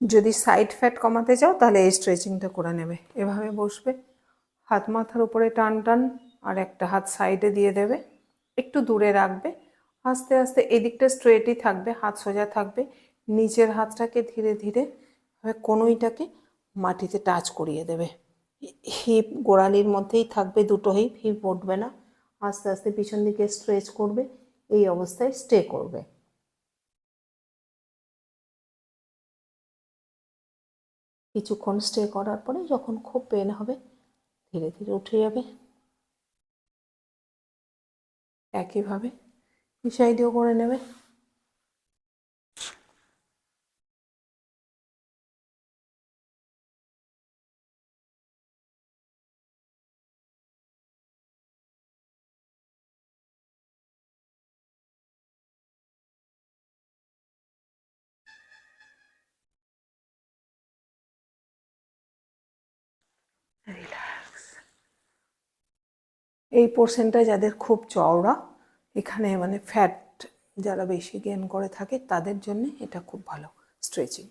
যদি side fat কমাতে চাও তাহলে এই স্ট্রেচিংটা করে নেবে। এভাবে বসবে, হাত মাথার উপরে টান টান, আর একটা হাত সাইডে দিয়ে দেবে, একটু দূরে রাখবে। আস্তে আস্তে এদিকটা স্ট্রেটই থাকবে, হাত সোজা থাকবে। নিচের হাতটাকে ধীরে ধীরে কনুইটাকে মাটিতে টাচ করিয়ে দেবে। হিপ গোড়ালির মধ্যেই থাকবে, দুটো হিপ, হিপ উঠবে না। আস্তে আস্তে পিছন দিকে স্ট্রেচ করবে, এই অবস্থায় স্টে করবে। কিছুক্ষণ স্টে করার পরে যখন খুব পেন হবে ধীরে ধীরে উঠে যাবে। একইভাবে এই সাইডেও করে নেবে। রিল্যাক্স। এই পোর্শনটা যাদের খুব চওড়া, এখানে মানে ফ্যাট যারা বেশি গেইন করে থাকে তাদের জন্য এটা খুব ভালো স্ট্রেচিং।